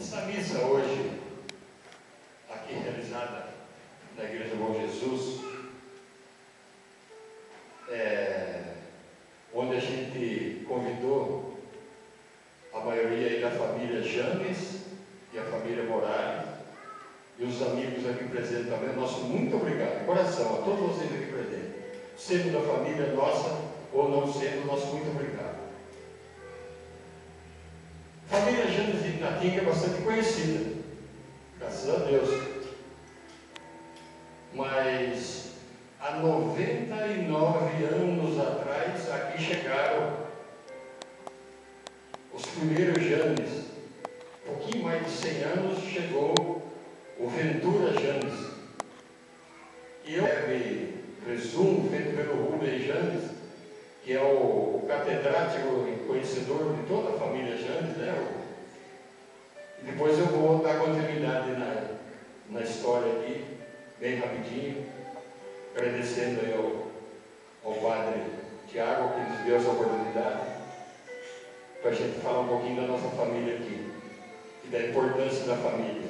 Esta missa hoje, aqui realizada na Igreja Bom Jesus, onde a gente convidou a maioria aí da família James e a família Morales, e os amigos aqui presentes também. Nosso muito obrigado, de coração, a todos vocês aqui presentes, sendo da família nossa ou não sendo, nosso muito obrigado. A família James de Itatinga é bastante conhecida, graças a Deus, mas há 99 anos atrás aqui chegaram os primeiros James. Um pouquinho mais de 100 anos chegou o Ventura James, e eu presumo, feito pelo Rubens James, que é o catedrático e conhecedor de toda a família James, né? E depois eu vou dar continuidade na história aqui, bem rapidinho, agradecendo aí ao padre Tiago, que nos deu essa oportunidade, para a gente falar um pouquinho da nossa família aqui, e da importância da família.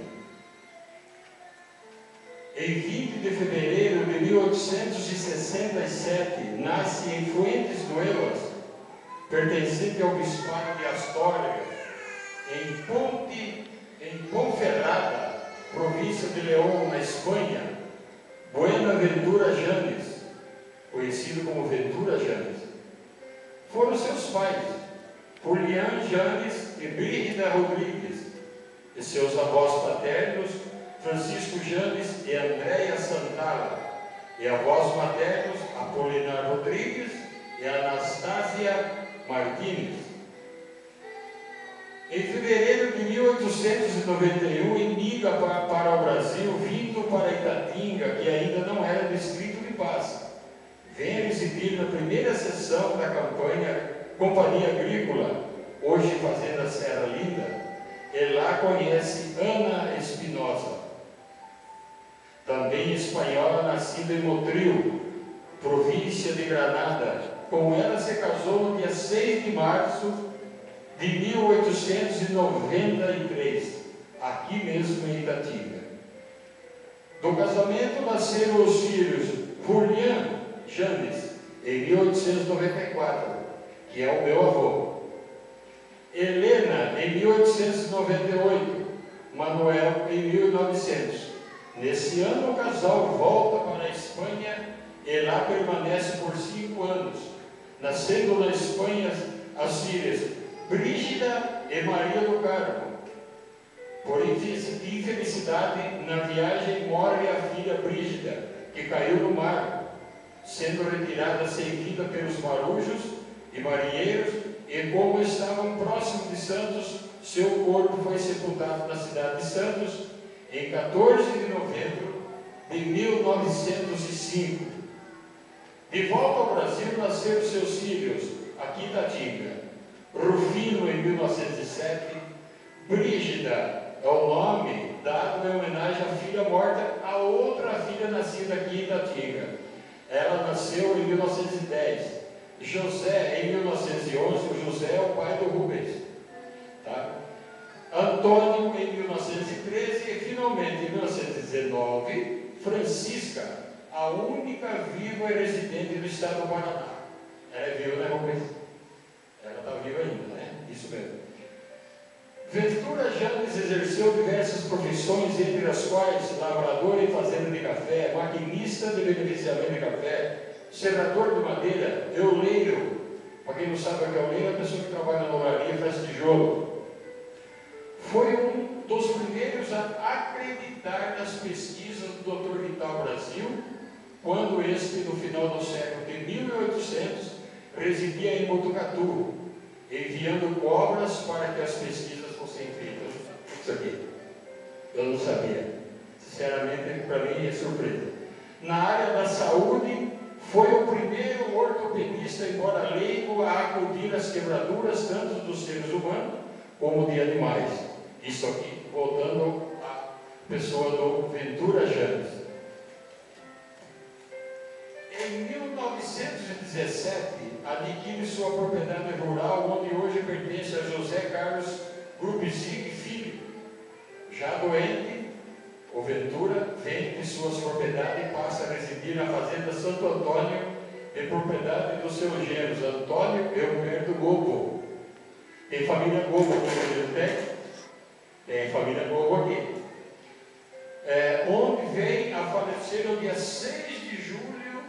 Em 20 de fevereiro de 1867, nasce em Fuentes Nuevas, pertencente ao Bispado de Astorga, em Ponferrada, província de León, na Espanha, Buenaventura James, conhecido como Ventura James. Foram seus pais, Julián James e Brígida Rodrigues, e seus avós paternos, Francisco James e Andréia Santana, e avós maternos, Apolinar Rodrigues e Anastásia Martínez. Em fevereiro de 1891, emigra para o Brasil, vindo para Itatinga, que ainda não era distrito de Paz. Vem residir na primeira sessão da Companhia Agrícola, hoje Fazenda Serra Linda, e lá conhece Ana Espinosa, também espanhola, nascida em Motril, província de Granada. Com ela se casou no dia 6 de março de 1893, aqui mesmo em Itatinga. Do casamento nasceram os filhos Julián James, em 1894, que é o meu avô, Helena, em 1898, Manuel, em 1900. Nesse ano, o casal volta para a Espanha e lá permanece por 5 anos, nascendo na Espanha as filhas Brígida e Maria do Carmo. Por infelicidade, na viagem morre a filha Brígida, que caiu no mar, sendo retirada sem vida pelos marujos e marinheiros, e como estavam próximos de Santos, seu corpo foi sepultado na cidade de Santos, em 14 de novembro de 1905. De volta ao Brasil, nasceram seus filhos, aqui em Itatinga, Rufino, em 1907, Brígida é o nome dado em homenagem à filha morta, a outra filha nascida aqui em Itatinga. Ela nasceu em 1910. José, em 1911, o José é o pai do Rubens. Tá? Antônio, em 1913, e finalmente, em 1919, Francisca, a única viva e residente do estado do Paraná. Ela é viva, né, Rubens? Ela está viva ainda, né? Isso mesmo. Ventura James exerceu diversas profissões, entre as quais lavrador em fazenda de café, maquinista de beneficiamento de café, serrador de madeira, euleiro. Para quem não sabe o que é euleiro, é a pessoa que trabalha na olaria e faz tijolo. Foi um dos primeiros a acreditar nas pesquisas do Dr. Vital Brasil, quando este, no final do século de 1800, residia em Botucatu, enviando cobras para que as pesquisas fossem feitas. Isso aqui, eu não sabia. Sinceramente, para mim é surpresa. Na área da saúde, foi o primeiro ortopedista, embora leigo, a acudir às quebraduras, tanto dos seres humanos como de animais. Isso aqui, voltando à pessoa do Ventura James. Em 1917, adquire sua propriedade rural, onde hoje pertence a José Carlos Grubzig Filho, aqui na fazenda Santo Antônio, de propriedade dos seus genros, Antônio e Humberto Gobo. Tem família Gobo aqui no Tem? Tem família Gobo aqui. Onde vem a falecer no dia 6 de julho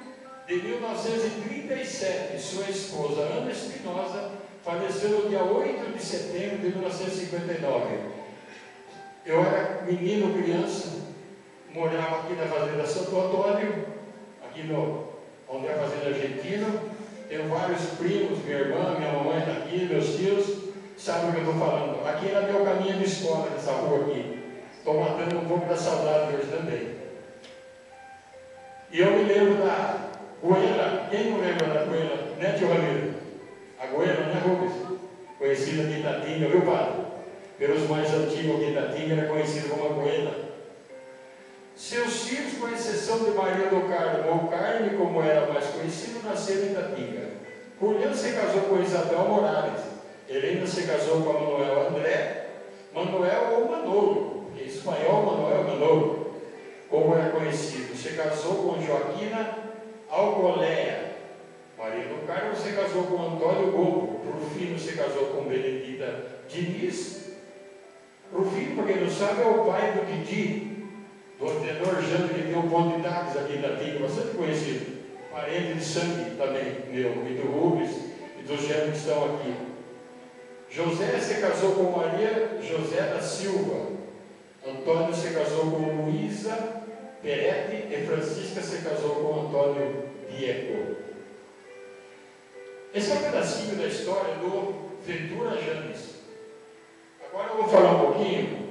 de 1937. Sua esposa, Ana Espinosa, faleceu no dia 8 de setembro de 1959. Eu era menino, criança, morava aqui na fazenda Santo Antônio, aqui onde é a fazenda Argentina. Tenho vários primos, minha irmã, minha mamãe está aqui, meus tios, sabem o que eu estou falando. Aqui era meu caminho de escola, nessa rua aqui. Estou matando um pouco da saudade hoje também. E eu me lembro da Goela. Quem não lembra da Goela? Né, tio Ramiro? A Goela, né, Rubens? Conhecida aqui em Itatinga, viu, padre? Pelos mais antigos aqui em Itatinga, era conhecida como a Goela. Seus filhos, com exceção de Maria do Carmo ou Carme, como era mais conhecido, nasceram em Itatinga. Juliano se casou com Isabel Morales. Helena se casou com Manuel André, Manuel ou Manolo. Ismael Manuel Manolo, como é conhecido, se casou com Joaquina Algoléia. Maria do Carmo se casou com Antônio Gobo. Rufino se casou com Benedita Diniz. Rufino, para quem não sabe, é o pai do Didi, do tenor Jânio, que tem um ponto de táxi aqui na Tinga, bastante conhecido. Parente de sangue também, meu, e do Rubens e dos Jânio que estão aqui. José se casou com Maria José da Silva. Antônio se casou com Luísa Peretti e Francisca se casou com Antônio Diego. Esse é um pedacinho da história do Ventura Janes. Agora eu vou falar um pouquinho